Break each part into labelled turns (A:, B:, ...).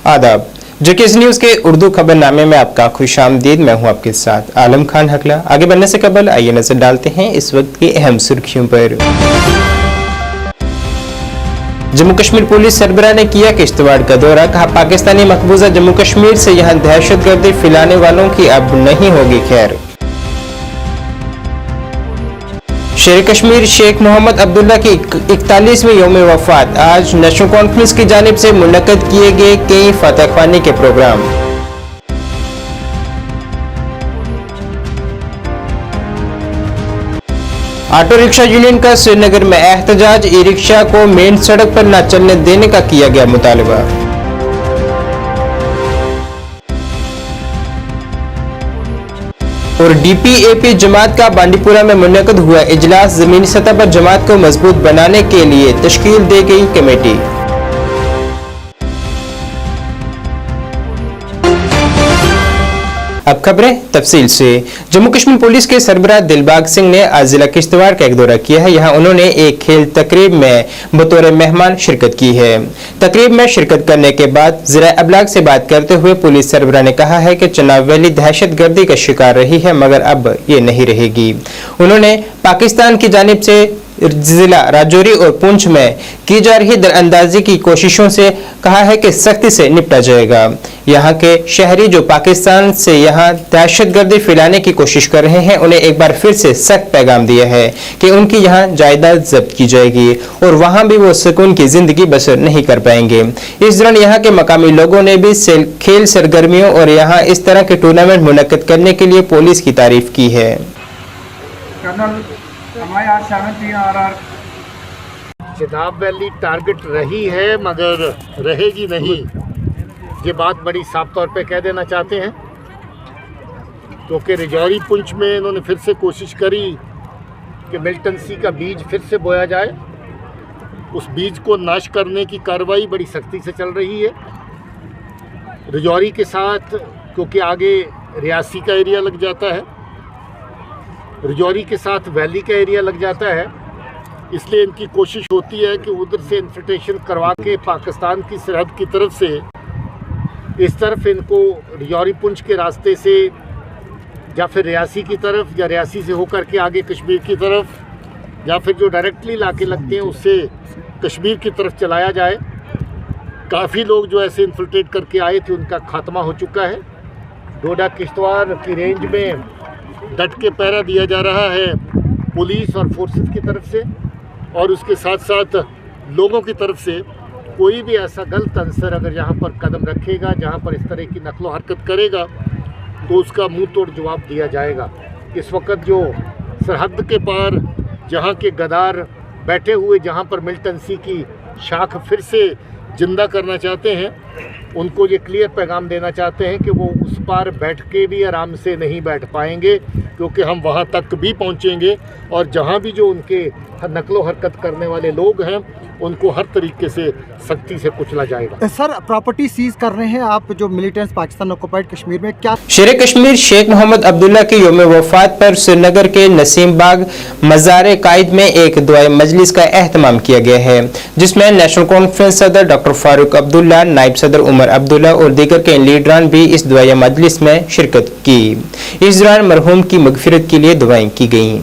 A: आदाब। JKS news के उर्दू खबरनामे में आपका खुशामदीद। मैं हूं आपके साथ आलम खान हकला। आगे बढ़ने से कबल आइए नजर डालते हैं इस वक्त की अहम सुर्खियों पर। जम्मू कश्मीर पुलिस सरबराह ने किया किश्तवाड़ का दौरा। कहा, पाकिस्तानी मकबूजा जम्मू कश्मीर से यहां दहशतगर्दी फैलाने वालों की अब नहीं होगी खैर। शेर कश्मीर शेख मोहम्मद अब्दुल्ला की 41वीं यौम वफात। आज नेशनल कॉन्फ्रेंस की जानिब से मुनक्कद किए गए कई फतह ख्वानी के प्रोग्राम। ऑटो रिक्शा यूनियन का श्रीनगर में एहतजाज। ई रिक्शा को मेन सड़क पर न चलने देने का किया गया मुतालबा। और डीपीएपी जमात का बांडीपुरा में मुनक्कद हुआ इजलास। जमीनी सतह पर जमात को मजबूत बनाने के लिए तश्कील दी गई कमेटी। अब खबरें तफसील से। जम्मू कश्मीर पुलिस के सरबराह दिलबाग सिंह ने आज जिला किश्तवाड़ का एक दौरा किया है। यहां उन्होंने एक खेल तकरीब में बतौर मेहमान शिरकत की है। तकरीब में शिरकत करने के बाद ज़रा अबलाग से बात करते हुए पुलिस सरबराह ने कहा है कि चनाब वैली दहशतगर्दी का शिकार रही है, मगर अब ये नहीं रहेगी। उन्होंने पाकिस्तान की जानिब से जिला राजौरी और पुंछ में की जा रही दरअंदाजी की कोशिशों से कहा है कि सख्ती से निपटा जाएगा। यहाँ के शहरी जो पाकिस्तान से यहाँ दहशतगर्दी फैलाने की कोशिश कर रहे हैं, उन्हें एक बार फिर से सख्त पैगाम दिया है कि उनकी यहाँ जायदाद जब्त की जाएगी और वहाँ भी वो सुकून की जिंदगी बसर नहीं कर पाएंगे। इस दौरान यहाँ के मकामी लोगों ने भी खेल सरगर्मियों और यहाँ इस तरह के टूर्नामेंट मुनक्कद करने के लिए पुलिस की तारीफ की है।
B: हमारे आज 7 RR
C: चनाब वैली टारगेट रही है मगर रहेगी नहीं, ये बात बड़ी साफ तौर पे कह देना चाहते हैं। क्योंकि रिजौरी पुंछ में इन्होंने फिर से कोशिश करी कि मिलिटेंसी का बीज फिर से बोया जाए। उस बीज को नाश करने की कार्रवाई बड़ी सख्ती से चल रही है। रिजौरी के साथ क्योंकि आगे रियासी का एरिया लग जाता है, रिजौरी के साथ वैली का एरिया लग जाता है, इसलिए इनकी कोशिश होती है कि उधर से इन्फिल्ट्रेशन करवा के पाकिस्तान की सरहद की तरफ से इस तरफ इनको रिजौरी पुंछ के रास्ते से या फिर रियासी की तरफ या रियासी से होकर के आगे कश्मीर की तरफ या फिर जो डायरेक्टली इलाके लगते हैं उससे कश्मीर की तरफ चलाया जाए। काफ़ी लोग जो ऐसे इन्फिल्ट्रेट करके आए थे उनका खात्मा हो चुका है। डोडा किश्तवाड़ की रेंज में डट के पहरा दिया जा रहा है पुलिस और फोर्सेस की तरफ से, और उसके साथ साथ लोगों की तरफ से कोई भी ऐसा गलत अंसर अगर यहाँ पर कदम रखेगा, जहाँ पर इस तरह की नकलो हरकत करेगा, तो उसका मुंह तोड़ जवाब दिया जाएगा। इस वक्त जो सरहद के पार जहाँ के गद्दार बैठे हुए, जहाँ पर मिलिटेंसी की शाख फिर से जिंदा करना चाहते हैं, उनको ये क्लियर पैगाम देना चाहते हैं कि वो उस पार बैठ के भी आराम से नहीं बैठ पाएंगे, क्योंकि हम वहाँ तक भी पहुँचेंगे और जहाँ भी जो उनके नकलो हरकत करने वाले लोग हैं उनको हर तरीके से सख्ती से कुचला जाएगा।
D: सर, प्रॉपर्टी सीज कर रहे हैं आप जो मिलिटेंट्स पाकिस्तान ऑक्युपाइड कश्मीर में, क्या?
A: शेर कश्मीर शेख मोहम्मद अब्दुल्ला की यौम वफात पर श्रीनगर के नसीम बाग मज़ार कायद में एक दुआ मजलिस का एहतमाम किया गया है, जिसमें नेशनल कॉन्फ्रेंस सदर डॉक्टर फारूक अब्दुल्ला, नायब सदर उमर अब्दुल्ला और दीगर के लीडरान भी इस दुआ मजलिस में शिरकत की। इस दौरान मरहूम की मगफिरत के लिए दुआएं की गईं।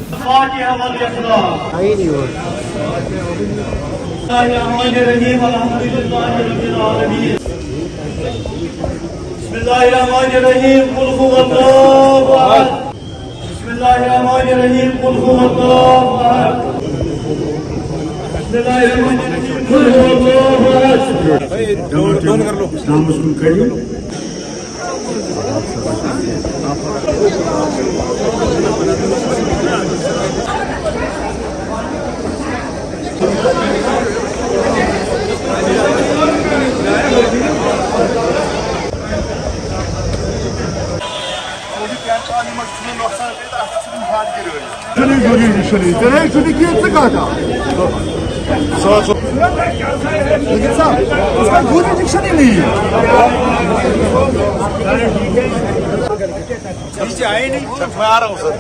B: आए नहीं, मैं आ रहा हूँ सर।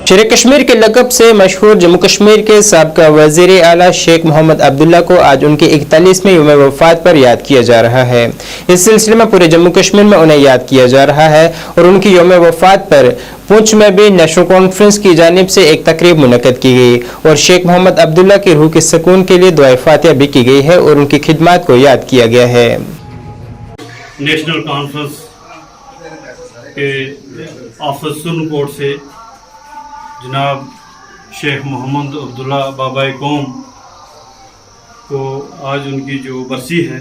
A: शेर कश्मीर के लक़ब से मशहूर जम्मू कश्मीर के साबका वज़ीर आला शेख मोहम्मद अब्दुल्ला को आज उनके 41वें यौम वफ़ात पर याद किया जा रहा है। इस सिलसिले में पूरे जम्मू कश्मीर में उन्हें याद किया जा रहा है और उनकी यौम वफ़ात पर पुंछ में भी नेशनल कॉन्फ्रेंस की जानिब से एक तकरीब मुनक़द की गई और शेख मोहम्मद अब्दुल्ला की रूह के सुकून के लिए दुआए फातिहा भी की गई है और उनकी खिदमत को याद किया गया है।
E: नेशनल कॉन्फ्रेंस के ऑफिस सुरनकोट से जनाब शेख मोहम्मद अब्दुल्ला बाबाए कौम को आज उनकी जो बरसी है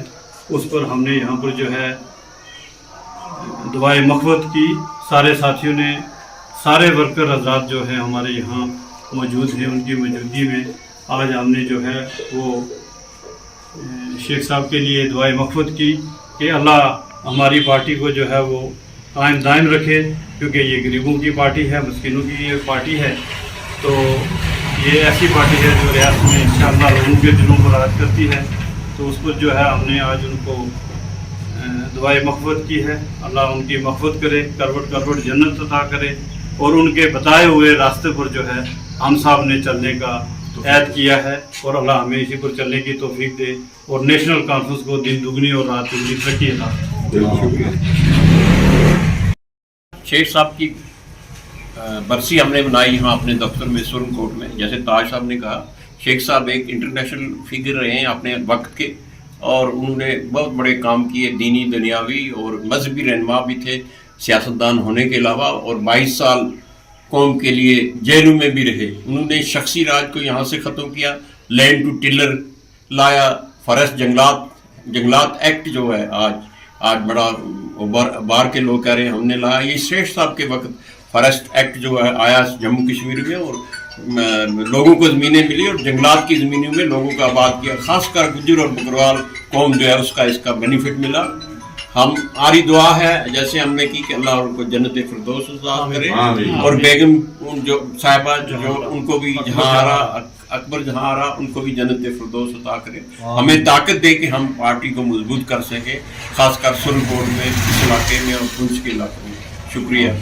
E: उस पर हमने यहाँ पर जो है दुआए मग़फ़िरत की। सारे साथियों ने, सारे वर्कर हज़रात जो है हमारे यहाँ मौजूद हैं, उनकी मौजूदगी में आज हमने जो है वो शेख साहब के लिए दुआए मग़फ़िरत की कि अल्लाह हमारी पार्टी को जो है वो कायम दायम रखे, क्योंकि ये गरीबों की पार्टी है, मस्किनों की ये पार्टी है। तो ये ऐसी पार्टी है जो रियासत में इंशाअल्लाह लोगों के दिलों को राहत करती है। तो उस पर जो है हमने आज उनको दुआए मग़फ़िरत की है। अल्लाह उनकी मग़फ़िरत करे, करवट करवट जन्नत अता करे और उनके बताए हुए रास्ते पर जो है हम साहब ने चलने का ऐद किया है और अल्लाह हमें इसी पर चलने की तौफीक दे और नेशनल कॉन्फ्रेंस को दिन दुगनी और रात दुगनी तरक्की अता।
F: शेख साहब की बरसी हमने बनाई यहाँ अपने दफ्तर में सुरनकोट में। जैसे ताज साहब ने कहा, शेख साहब एक इंटरनेशनल फिगर रहे हैं अपने वक्त के और उन्होंने बहुत बड़े काम किए, दीनी दुनियावी और मजहबी रहनुमा भी थे सियासतदान होने के अलावा। और 22 साल कौम के लिए जेलों में भी रहे। उन्होंने शख्सी राज को यहाँ से ख़त्म किया, लैंड टू टिलर लाया, फॉरेस्ट जंगलात एक्ट जो है आज बड़ा बाहर के लोग कह रहे हैं हमने लाया। ये शेख साहब के वक्त फॉरेस्ट एक्ट जो है आया जम्मू कश्मीर में और लोगों को ज़मीनें मिली और जंगलात की ज़मीनों में लोगों का आबाद किया। खासकर गुज्जर और बकरवाल कौम जो है उसका इसका बेनिफिट मिला। हमारी दुआ है जैसे हमने की कि अल्लाह उनको जन्नत फिरदौस अता करे और बेगम जो साहिबा जो उनको भी जहाँ आ रहा अकबर जहाँ आ रहा उनको भी जन्नत फिरदौस अता करे। हमें ताकत दे कि हम पार्टी को मजबूत कर सके, खासकर सुरनकोट में, इस इलाके में और पुंछ के इलाके में। शुक्रिया।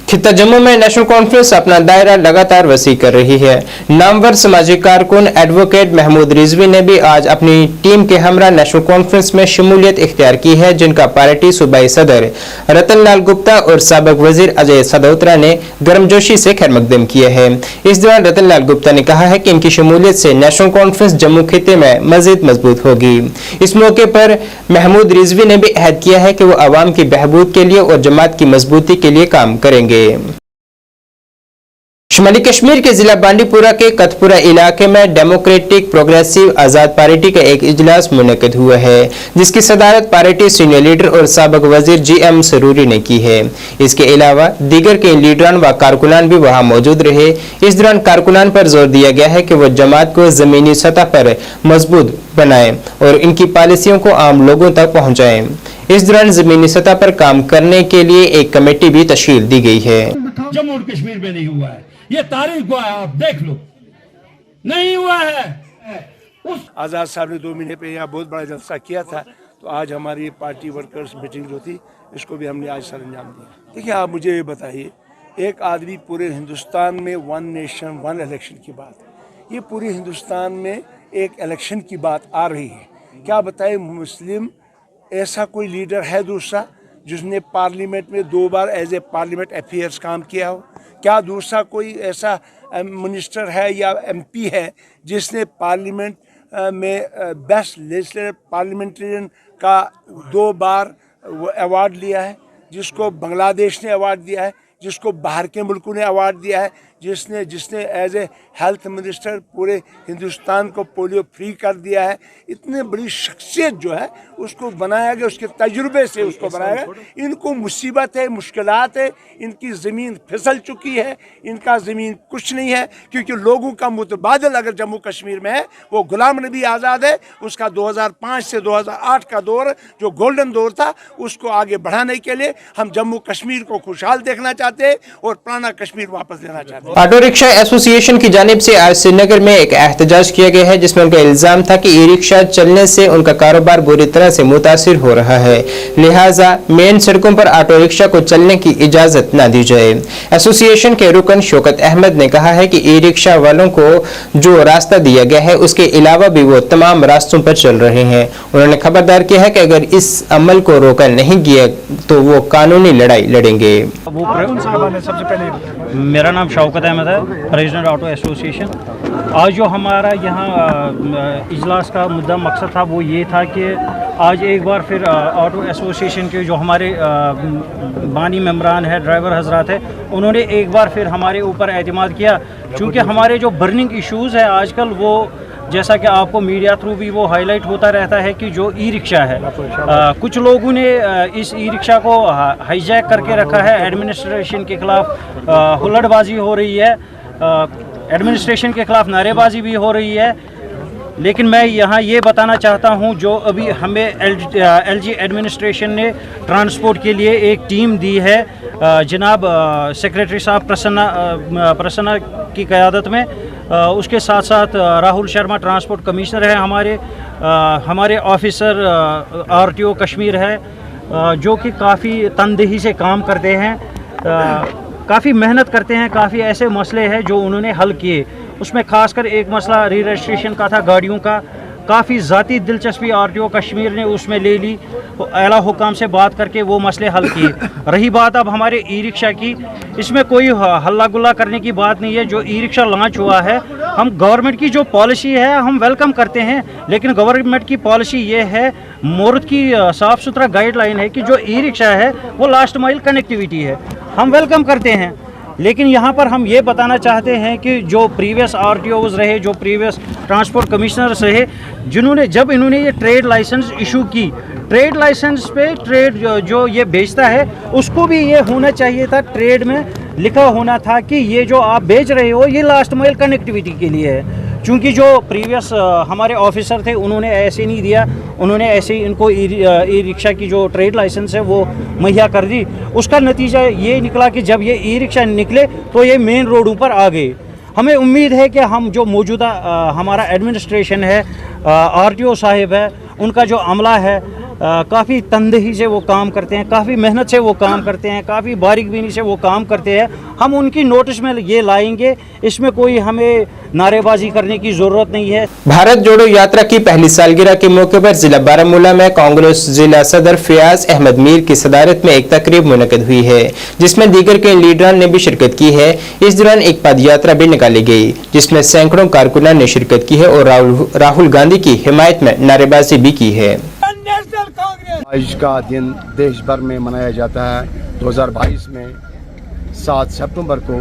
A: खित्ता जम्मू में नेशनल कॉन्फ्रेंस अपना दायरा लगातार वसी कर रही है। नामवर समाजी कारकुन एडवोकेट महमूद रिजवी ने भी आज अपनी टीम के हमरा नेशनल कॉन्फ्रेंस में शमूलियत इख्तियार की है, जिनका पार्टी सूबाई सदर रतन लाल गुप्ता और साबिक वजीर अजय सदौत्रा ने गर्मजोशी से खैर मकदम किया है। इस दौरान रतन लाल गुप्ता ने कहा है कि इनकी शमूलियत से नेशनल कॉन्फ्रेंस जम्मू खित्ते में मजीद मजबूत होगी। इस मौके पर महमूद रिजवी ने भी अहद किया है कि वो आवाम की बहबूद के लिए और जमात की मजबूती के लिए काम करेंगे। शुमाली कश्मीर के जिला बांडीपुरा के कतपुरा इलाके में डेमोक्रेटिक प्रोग्रेसिव आजाद पार्टी का एक इजलास मुनक़िद हुआ है, जिसकी सदारत पार्टी सीनियर लीडर और साबिक वजीर GM सरूरी ने की है। इसके अलावा दीगर के लीडरान व कारकुनान भी वहां मौजूद रहे। इस दौरान कारकुनान पर जोर दिया गया है कि वो जमात को जमीनी सतह पर मजबूत बनाएं और इनकी पॉलिसियों को आम लोगों तक पहुंचाएं। इस दौरान जमीनी सतह पर काम करने के लिए एक कमेटी भी तश्कील दी गई है।
G: जम्मू और कश्मीर में नहीं हुआ है, ये तारीख हुआ है, आप देख लो, नहीं हुआ है।
B: आज़ाद साहब ने 2 महीने पे यहाँ बहुत बड़ा जलसा किया था, तो आज हमारी पार्टी वर्कर्स मीटिंग जो थी इसको भी हमने आज सर अंजाम दिया। देखिए, आप मुझे ये बताइए, एक आदमी पूरे हिंदुस्तान में 1 नेशन 1 इलेक्शन की बात है, ये पूरे हिंदुस्तान में एक इलेक्शन की बात आ रही है। क्या बताए, मुस्लिम ऐसा कोई लीडर है दूसरा जिसने पार्लियामेंट में 2 बार एज ए पार्लियामेंट अफेयर्स काम किया हो? क्या दूसरा कोई ऐसा मिनिस्टर है या MP है जिसने पार्लियामेंट में बेस्ट लेजिस्लेटिव पार्लियामेंटेरियन का 2 बार अवार्ड लिया है, जिसको बांग्लादेश ने अवार्ड दिया है, जिसको बाहर के मुल्कों ने अवार्ड दिया है, जिसने एज ए हेल्थ मिनिस्टर पूरे हिंदुस्तान को पोलियो फ्री कर दिया है? इतने बड़ी शख्सियत जो है उसको बनाया गया, उसके तजुर्बे से उसको बनाया गया। इनको मुसीबत है, मुश्किलात है, इनकी ज़मीन फिसल चुकी है, इनका ज़मीन कुछ नहीं है, क्योंकि लोगों का मुतबादल अगर जम्मू कश्मीर में है वो गुलाम नबी आज़ाद है। उसका 2005 से 2008 का दौर जो गोल्डन दौर था, उसको आगे बढ़ाने के लिए हम जम्मू कश्मीर को खुशहाल देखना चाहते हैं और पुराना कश्मीर वापस लेना चाहते हैं।
A: ऑटो रिक्शा एसोसिएशन की जानिब से आज श्रीनगर में एक एहतजाज किया गया है, जिसमें उनका इल्जाम था कि ई रिक्शा चलने से उनका कारोबार बुरी तरह से मुतासिर हो रहा है, लिहाजा मेन सड़कों पर ऑटो रिक्शा को चलने की इजाजत न दी जाए। एसोसिएशन के रुकन शौकत अहमद ने कहा है कि ई रिक्शा वालों को जो रास्ता दिया गया है उसके अलावा भी वो तमाम रास्तों पर चल रहे हैं। उन्होंने खबरदार किया है कि अगर इस अमल को रोका नहीं गया तो वो कानूनी लड़ाई लड़ेंगे।
H: मेरा नाम शौकत अहमद है, प्रेसिडेंट ऑटो एसोसिएशन। आज जो हमारा यहाँ इजलास का मुद्दा मकसद था वो ये था कि आज एक बार फिर ऑटो एसोसिएशन के जो हमारे बानी मेम्बरान है, ड्राइवर हजरात है, उन्होंने एक बार फिर हमारे ऊपर एतमाद किया, क्योंकि हमारे जो बर्निंग इश्यूज़ है आजकल, वो जैसा कि आपको मीडिया थ्रू भी वो हाईलाइट होता रहता है कि जो ई रिक्शा है, कुछ लोगों ने इस ई रिक्शा को हाईजैक करके रखा है। एडमिनिस्ट्रेशन के खिलाफ हुल्लड़बाजी हो रही है, एडमिनिस्ट्रेशन के खिलाफ नारेबाजी भी हो रही है। लेकिन मैं यहाँ ये बताना चाहता हूँ, जो अभी हमें एलजी एडमिनिस्ट्रेशन ने ट्रांसपोर्ट के लिए एक टीम दी है, जनाब सेक्रेटरी साहब प्रसन्ना की क़यादत में, उसके साथ साथ राहुल शर्मा ट्रांसपोर्ट कमिश्नर है, हमारे ऑफिसर आरटीओ कश्मीर है, जो कि काफ़ी तनदेही से काम करते हैं, काफ़ी मेहनत करते हैं। काफ़ी ऐसे मसले हैं जो उन्होंने हल किए, उसमें खासकर एक मसला री रजिस्ट्रेशन का था गाड़ियों का। काफ़ी ज़ाती दिलचस्पी आरटीओ कश्मीर ने उसमें ले ली, आला हुकाम से बात करके वो मसले हल किए। रही बात अब हमारे ई रिक्शा की, इसमें कोई हल्ला गुल्ला करने की बात नहीं है। जो ई रिक्शा लॉन्च हुआ है, हम गवर्नमेंट की जो पॉलिसी है हम वेलकम करते हैं, लेकिन गवर्नमेंट की पॉलिसी ये है, मोर्द की साफ़ सुथरा गाइडलाइन है कि जो ई रिक्शा है वो लास्ट माइल कनेक्टिविटी है, हम वेलकम करते हैं। लेकिन यहाँ पर हम ये बताना चाहते हैं कि जो प्रीवियस आरटीओज़ रहे, जो प्रीवियस ट्रांसपोर्ट कमिश्नर्स रहे, जिन्होंने जब इन्होंने ये ट्रेड लाइसेंस इशू की, ट्रेड लाइसेंस पे ट्रेड जो ये बेचता है उसको भी ये होना चाहिए था, ट्रेड में लिखा होना था कि ये जो आप बेच रहे हो ये लास्ट माइल कनेक्टिविटी के लिए है। चूँकि जो प्रीवियस हमारे ऑफिसर थे उन्होंने ऐसे नहीं दिया, उन्होंने ऐसे ही इनको ई रिक्शा की जो ट्रेड लाइसेंस है वो मुहैया कर दी। उसका नतीजा ये निकला कि जब ये ई रिक्शा निकले तो ये मेन रोडों पर आ गए। हमें उम्मीद है कि हम जो मौजूदा हमारा एडमिनिस्ट्रेशन है, आरटीओ साहिब है, उनका जो अमला है, काफ़ी तनदेही से वो काम करते हैं, काफ़ी मेहनत से वो काम करते हैं, काफ़ी बारीकबीनी से वो काम करते हैं। हम उनकी नोटिस में ये लाएंगे, इसमें कोई हमें नारेबाजी करने की ज़रूरत नहीं है।
A: भारत जोड़ो यात्रा की पहली सालगिरह के मौके पर जिला बारामूला में कांग्रेस जिला सदर फयाज अहमद मीर की सदारत में एक तकरीब मुनक़िद हुई है, जिसमें दीगर के लीडरान ने भी शिरकत की है। इस दौरान एक पद यात्रा भी निकाली गई, जिसमें सैकड़ों कारकुनान ने शिरकत की है और राहुल गांधी की हिमायत में नारेबाजी भी की है।
I: आज का दिन देश भर में मनाया जाता है। 2022 में 7 सितंबर को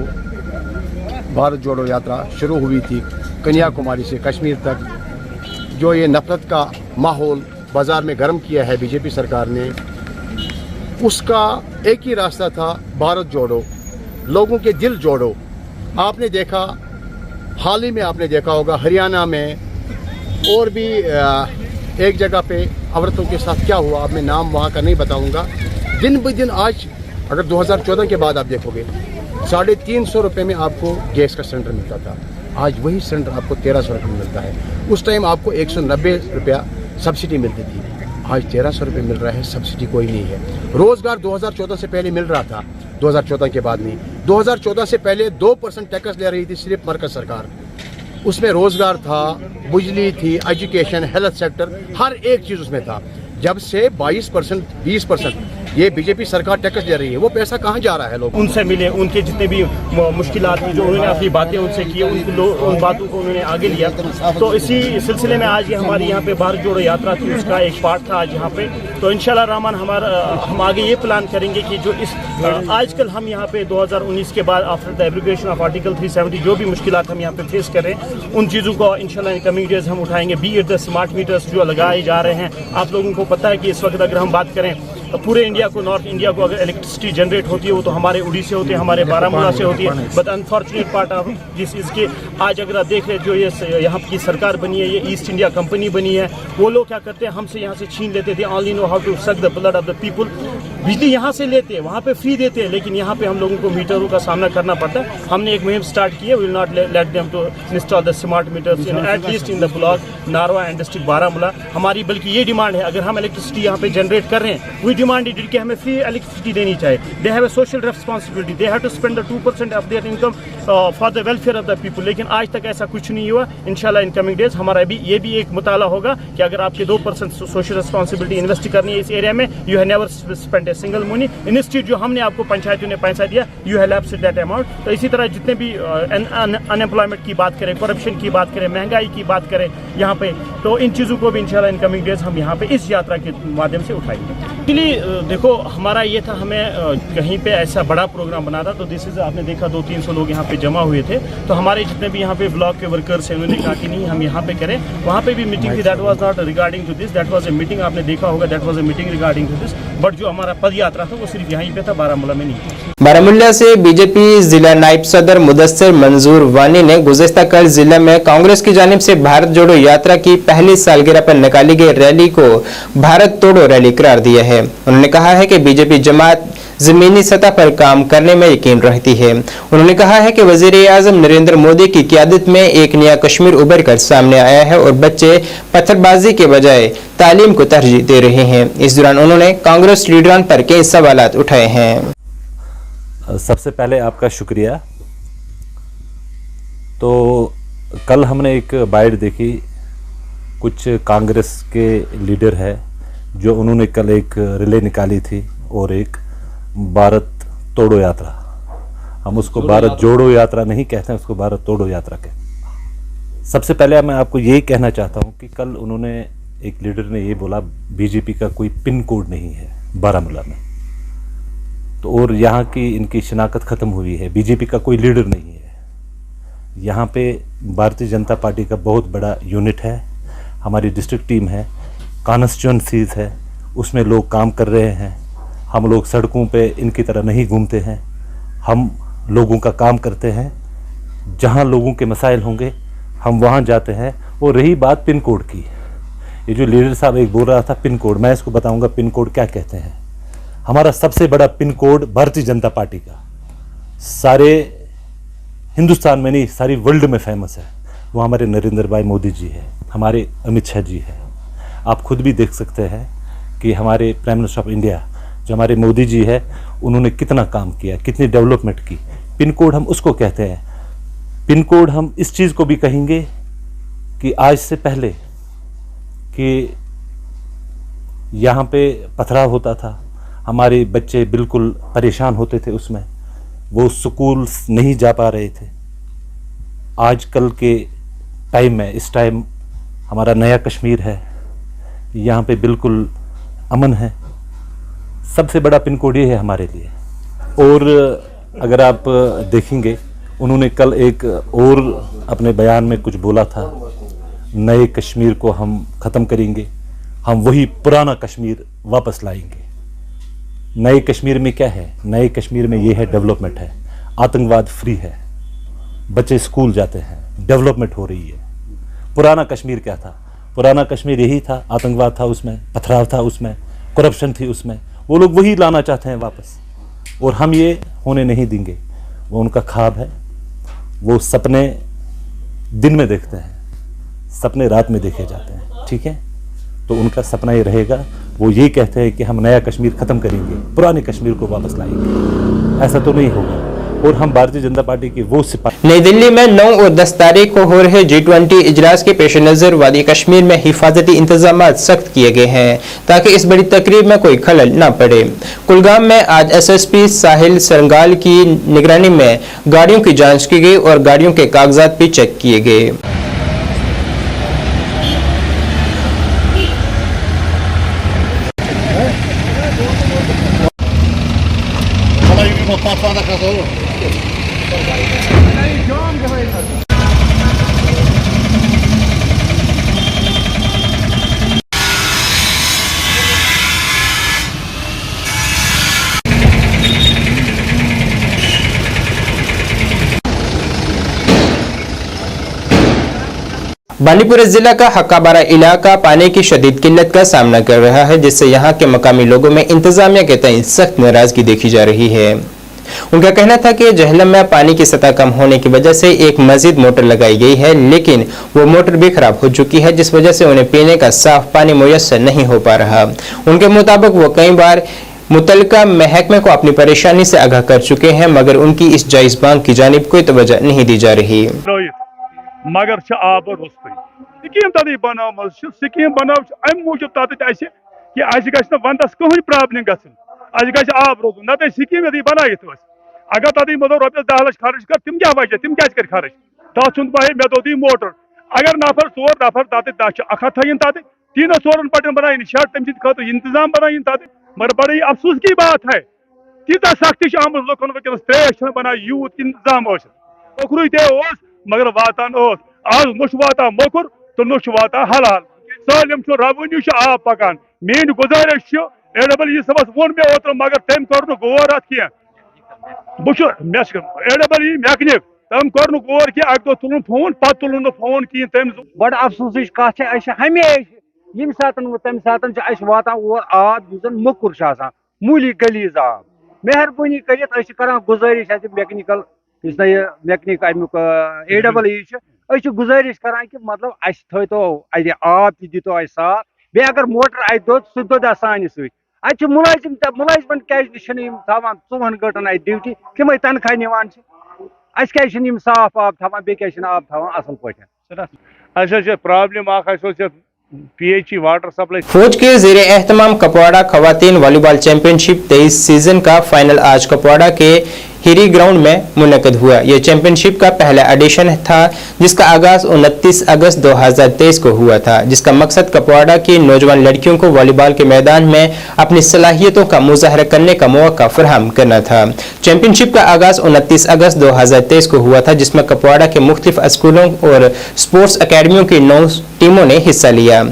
I: भारत जोड़ो यात्रा शुरू हुई थी, कन्याकुमारी से कश्मीर तक। जो ये नफरत का माहौल बाज़ार में गर्म किया है बीजेपी सरकार ने, उसका एक ही रास्ता था, भारत जोड़ो, लोगों के दिल जोड़ो। आपने देखा, हाल ही में आपने देखा होगा हरियाणा में और भी एक जगह पे औरतों के साथ क्या हुआ। अब मैं नाम वहाँ का नहीं बताऊँगा। दिन ब दिन आज अगर 2014 के बाद आप देखोगे 350 रुपये में आपको गैस का सिलेंडर मिलता था, आज वही सिलेंडर आपको 1300 रुपये में मिलता है। उस टाइम आपको 190 रुपया सब्सिडी मिलती थी, आज 1300 रुपये मिल रहा है, सब्सिडी कोई नहीं है। रोज़गार 2014 से पहले मिल रहा था, 2014 के बाद नहीं। 2014 से पहले 2% टैक्स ले रही थी सिर्फ मरकज़ सरकार, उसमें रोज़गार था, बिजली थी, एजुकेशन, हेल्थ सेक्टर, हर एक चीज़ उसमें था। जब से 22%, 20% ये बीजेपी सरकार टैक्स ले रही है, वो पैसा कहाँ जा रहा है? लोग
J: उनसे मिले, उनके जितने भी मुश्किलात थी, जो उन्होंने अपनी बातें उनसे की, उन बातों को उन्होंने आगे लिया। तो इसी सिलसिले में आज ये हमारी यहाँ पे भारत जोड़ो यात्रा थी, उसका एक पार्ट था आज यहाँ पे। तो इंशाल्लाह रहमान हम आगे ये प्लान करेंगे कि जो इस आजकल हम यहाँ पे 2019 के बाद आफ्टर द एब्रिगेशन ऑफ आर्टिकल 370 जो भी मुश्किलात हम यहाँ पे फेस करें, उन चीज़ों को इंशाल्लाह इन कमिंग डेज हम उठाएंगे। B it the smart metres जो लगाए जा रहे हैं, आप लोगों को पता है कि इस वक्त अगर हम बात करें पूरे इंडिया को, नॉर्थ इंडिया को अगर इलेक्ट्रिसिटी जनरेट होती है वो तो हमारे उड़ी से होती है, हमारे बारामूला से होती है। But unfortunate part of this इसके आज अगर आप देख रहे जो ये यहाँ की सरकार बनी है, ये ईस्ट इंडिया कंपनी बनी है, वो लोग क्या करते हैं हमसे यहाँ से छीन लेते थे। Only know how to suck the blood of the people. बिजली यहाँ से लेते हैं, वहाँ पे फ्री देते हैं, लेकिन यहाँ पे हम लोगों को मीटरों का सामना करना पड़ता है। हमने एक मुहिम स्टार्ट की है, will not let them to install the smart meters in at least in the block Narwa and district Baramulla. हमारी बल्कि ये डिमांड है, अगर हम इलेक्ट्रिसिटी यहाँ पे जनरेट कर रहे हैं, वी डिमांडेड कि हमें फ्री इलेक्ट्रिसिटी देनी चाहिए। They have a social responsibility, they have to spend the 2% of their income for the welfare of the people. लेकिन आज तक ऐसा कुछ नहीं हुआ। इंशाल्लाह इन कमिंग डेज हमारा भी ये भी एक मुताला होगा कि अगर आपके 2% सोशल रिस्पॉन्सिबिलिटी इन्वेस्ट करनी है इस एरिया में, you have never spend a single money. Institute जो हमने आपको पंचायतों ने पैसा दिया, you have lapsed that amount. तो इसी तरह जितने भी अनएम्प्लॉयमेंट की बात करें, करप्शन की बात करें, महंगाई की बात करें यहाँ पे, तो इन चीज़ों को भी इंशाल्लाह इन कमिंग डेज हम यहाँ पे इस यात्रा के माध्यम से उठाएंगे। एक्चुअली देखो हमारा ये था, हमें कहीं पे ऐसा बड़ा प्रोग्राम बना था, तो दिस इज आपने देखा 200-300 लोग यहाँ पे जमा हुए थे। तो हमारे जितने भी यहाँ पे ब्लॉक के वर्कर्स हैं उन्होंने कहा कि नहीं हम यहाँ पे करें। वहाँ पे भी मीटिंग थी, that was not regarding to this, that was a meeting, आपने देखा होगा, that was a meeting regarding to this. But जो हमारा पद यात्रा था वो सिर्फ यहीं पे था, बारामूला में नहीं।
A: बारामूला से बीजेपी जिला नायब सदर मुदस्सिर मंजूर वानी ने गुज़िश्ता कल जिला में कांग्रेस की जानिब से भारत जोड़ो यात्रा की पहली सालगिरह पर निकाली गई रैली को भारत तोड़ो रैली करार दिया है। उन्होंने कहा है कि बीजेपी जमात जमीनी सतह पर काम करने में यकीन रखती है। उन्होंने कहा है कि वज़ीर-ए-आज़म नरेंद्र मोदी की क़यादत में एक नया कश्मीर उभर कर सामने आया है और बच्चे पत्थरबाजी के बजाय तालीम को तरजीह दे रहे हैं। इस दौरान उन्होंने कांग्रेस लीडरान पर कई सवालात उठाए हैं।
K: सबसे पहले आपका शुक्रिया। तो कल हमने एक बाइट देखी, कुछ कांग्रेस के लीडर है जो उन्होंने कल एक रिले निकाली थी और एक भारत तोड़ो यात्रा, हम उसको भारत जोड़ो यात्रा नहीं कहते हैं, उसको भारत तोड़ो यात्रा कहते। सबसे पहले मैं आपको यही कहना चाहता हूं कि कल उन्होंने एक लीडर ने ये बोला बीजेपी का कोई पिन कोड नहीं है बारामूला में, तो और यहाँ की इनकी शनाख्त ख़त्म हुई है, बीजेपी का कोई लीडर नहीं है। यहाँ पे भारतीय जनता पार्टी का बहुत बड़ा यूनिट है, हमारी डिस्ट्रिक्ट टीम है, कॉन्स्टिट्यूंसीज है, उसमें लोग काम कर रहे हैं। हम लोग सड़कों पे इनकी तरह नहीं घूमते हैं, हम लोगों का काम करते हैं। जहाँ लोगों के मसाइल होंगे हम वहाँ जाते हैं। और रही बात पिन कोड की, ये जो लीडर साहब एक बोल रहा था पिन कोड, मैं इसको बताऊँगा पिन कोड क्या कहते हैं। हमारा सबसे बड़ा pin code Bharatiya Janata party का सारे हिंदुस्तान में नहीं सारी वर्ल्ड में फेमस है, वो हमारे नरेंद्र भाई मोदी जी है, हमारे अमित शाह जी है। आप खुद भी देख सकते हैं कि हमारे प्राइम मिनिस्टर ऑफ इंडिया जो हमारे मोदी जी है, उन्होंने कितना काम किया, कितनी डेवलपमेंट की। पिन कोड हम उसको कहते हैं। पिन कोड हम इस चीज़ को भी कहेंगे कि आज से पहले कि यहाँ पे पथराव होता था, हमारे बच्चे बिल्कुल परेशान होते थे, उसमें वो स्कूल नहीं जा पा रहे थे। आजकल के टाइम में इस टाइम हमारा नया कश्मीर है, यहाँ पे बिल्कुल अमन है। सबसे बड़ा पिन कोड ये है हमारे लिए। और अगर आप देखेंगे उन्होंने कल एक और अपने बयान में कुछ बोला था, नए कश्मीर को हम ख़त्म करेंगे, हम वही पुराना कश्मीर वापस लाएंगे। नए कश्मीर में क्या है? नए कश्मीर में ये है डेवलपमेंट है, आतंकवाद फ्री है, बच्चे स्कूल जाते हैं, डेवलपमेंट हो रही है। पुराना कश्मीर क्या था? पुराना कश्मीर यही था, आतंकवाद था उसमें, पथराव था उसमें, करप्शन थी उसमें। वो लोग वही लाना चाहते हैं वापस, और हम ये होने नहीं देंगे। वो उनका ख्वाब है, वो सपने दिन में देखते हैं, सपने रात में देखे जाते हैं, ठीक है? तो उनका सपना ये रहेगा, वो ये कहते हैं कि हम नया कश्मीर ख़त्म करेंगे, पुराने कश्मीर को वापस लाएंगे। ऐसा तो नहीं होगा। और हम भारतीय जनता पार्टी की वो सिपाही।
A: नई दिल्ली में 9 और 10 तारीख को हो रहे G20 इजलास के पेश नज़र वादी कश्मीर में हिफाजती इंतजाम सख्त किए गए हैं ताकि इस बड़ी तकरीब में कोई खलल न पड़े। कुलगाम में आज SSP साहिल सरंगाल की निगरानी में गाड़ियों की जांच की गई और गाड़ियों के कागजात भी चेक किए गए। बांडीपुरा जिला का हक्काबारा इलाका पानी की शदीद किल्लत का सामना कर रहा है, जिससे यहाँ के मकामी लोगों में इंतजामिया के तय सख्त नाराजगी देखी जा रही है। उनका कहना था कि जहलम में पानी की सतह कम होने की वजह से एक मजीद मोटर लगाई गई है, लेकिन वो मोटर भी खराब हो चुकी है, जिस वजह से उन्हें पीने का साफ पानी मुयस्सर नहीं हो पा रहा। उनके मुताबिक वो कई बार मुतलका महकमे को अपनी परेशानी से आगाह कर चुके हैं, मगर उनकी इस जायज मांग की जानिब कोई तवज्जो नहीं दी जा रही।
L: मगर आब स्कीम तद बन स्कीम बन अम मूजूब तथ कि वंदस कहीं प्रॉब्लम गस आब रोज ना स्कीम यदि बनात अगर तद मो रोपस 10 लाख खर्च कर तिम क्या वजह तिम क्या खर्च तथ मे दो मोटर अगर नफर 4 नफर तथ अखा थन तथ 3 4 पटन बनाइन शर्ट तम खुद इंतजाम बनाइन तथ मगर बड़ी अफसोस की बात है तीता सख्ती आम लुकन वनस त्रेश बना यूत इंतजाम ओखरू ते मगर वातान आज नुश वाता मोकुर तो नुश वाता हलाल सालिम रवन्यू आब पकान मेन गुजारिश AWE सबस वोन मे ओतर मगर तम कर गौर अत कह AWE मैकेनिक तम कर गौर कि अक दो तुलन फोन पत तुलन फोन कह तम
M: बड़ अफसोस कत हमेशा यम सात तम सात वातान और आब जुन मोकुर मूली गलीज आब मेहरबानी कर गुजारिश मैकेनिकल मैकेनिक अमुक AWE गुजारिश करान कि मतलब थो आब तो साफ बे अगर मोटर दो सह दो सान सत मुलाजिम मुलाजिमन क्या 4 गंटन ड्यूटी तम तनख्वाह निवान क्या साफ आब थवान बे क्या आब थवान असल पे
L: प्रॉब्लम PHE वाटर सप्लाई।
A: फौज के ज़ेरे एहतमाम कपवाड़ा खवातीन वॉलीबॉल चैंपियनशिप 23 सीजन का फाइनल आज कपवाड़ा के हिरी ग्राउंड में मुनक़द हुआ। यह चैंपियनशिप का पहला एडिशन था, जिसका आगाज 29 अगस्त 2023 को हुआ था, जिसका मकसद कपवाड़ा की नौजवान लड़कियों को वॉलीबॉल के मैदान में अपनी सलाहियतों का मुजाहरा करने का मौका फराहम करना था। चैंपियनशिप का आगाज 29 अगस्त 2023 को हुआ था, जिसमें कपवाड़ा के मुख्तलिफ स्कूलों और स्पोर्ट्स अकेडमियों की 9 टीमों ने हिस्सा लिया।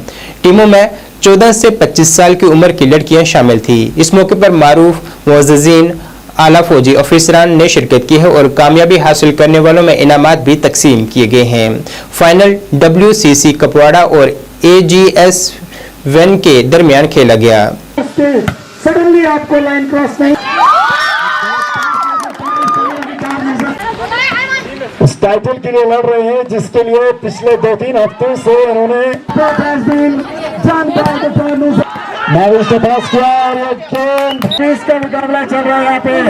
A: टीमों में 14 से 25 साल की उम्र की लड़कियां शामिल थी। इस मौके पर मारूफ मुअज़्ज़िज़ीन आला फौजी ऑफिसरान ने शिरकत की है और कामयाबी हासिल करने वालों में इनामात भी तकसीम किए गए हैं। फाइनल WCC कपवाड़ा और AGS वेन के दरमियान खेला गया।
N: सडनली आपको लाइन क्रॉस नहीं
O: इस टाइटल के लिए लड़ रहे हैं, जिसके लिए पिछले 2-3 हफ्तों से उन्होंने मैच से पास किया और
N: इसका मुकाबला चल रहा है यहाँ पे।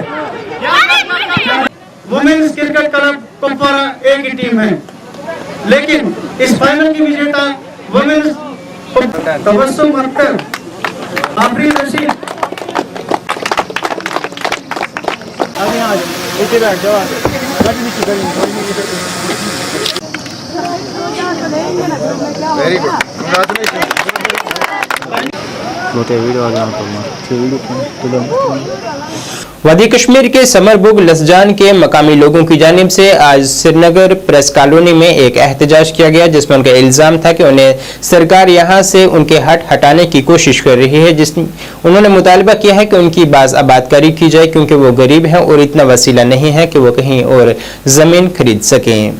P: वुमेन्स क्रिकेट क्लब कुपवाड़ा एक ही टीम है, लेकिन इस फाइनल की विजेता women's Tabassum Akhtar, Afreen Rashid.
C: Very good, congratulation.
A: वादी कश्मीर के समरबुग लसजान के मकामी लोगों की जानिब से आज श्रीनगर प्रेस कॉलोनी में एक एहतजाज किया गया, जिसमें उनका इल्जाम था कि उन्हें सरकार यहां से उनके हट हटाने की कोशिश कर रही है। जिसमें उन्होंने मुतालबा किया है कि उनकी बाज़ आबादकारी की जाए, क्योंकि वो गरीब हैं और इतना वसीला नहीं है कि वो कहीं और ज़मीन खरीद सकें।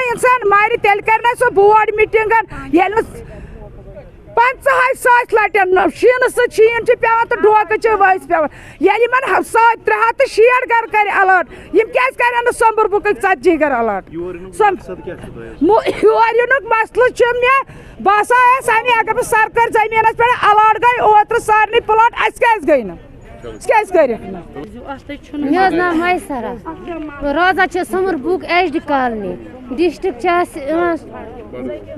Q: इंसान मार तेल कर सो बोर्ड मीटिंग 50,000 लटन शीन शीन पे तो डोक वस पे 360 घर कर अलर्ट क्या कर सोम्बर बुक 40 घर अलर्ट योर मसल मे बसान सानी अगर सरकार जमीन पे अलर्ट गई ओत्र सारे प्लॉट गई ना
R: नाम मैसरा रोजान summer book HD colony district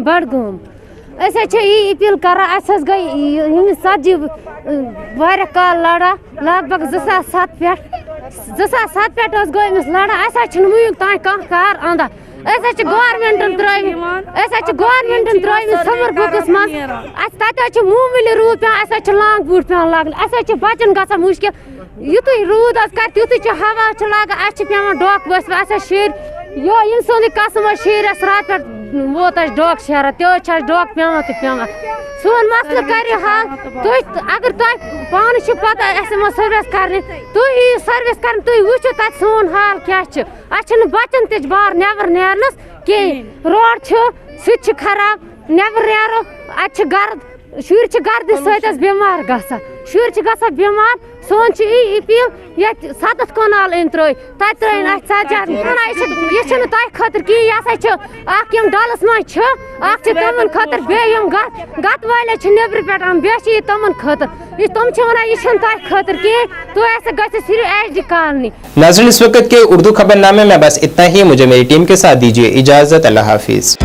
R: Budgam यह अपील कर गई सतजी वारिया काल लड़ा लगभग 2007 पे 2007 पे गई लड़ा वुक तान कार अंदा गवर्नमेंटन त्रे समर बुकस मज तत मूमूली रूद पे लांग बूट पे लगन बचन ग मुश्किल युत रूद कर तुत हवा लागान पे डोक बस शेर यो इन सोन कसम शेर रात पे वोत डोक शहर तो डोक पेवान तो पेवान सोन मसल कर हल अगर तुम पान पता सर्विस कर तुम सर्विस कर तुम वो तक सोन हाल क्या बचन तज बार नबर नेरनस कह रोड सह खराब नबर नेरो अत गर्द शुर गर्द सत बेमार गसान शुर गसान बेमार सोन अपील ये 7 कनाल इन त्र त्रन सजाद यह तह खतर कह यह डलस मज तमन खतर बेम गत वाले नबर पे बे तमन खतर तुम वन यह तह खतर कह तो ऐसे गि सिर्फ HD कॉलोनी।
A: नाज़रीन, इस वक्त के उर्दू खबरनामे में बस इतना ही। मुझे मेरी टीम के साथ दीजिए इजाजत। अल्लाह हाफिज।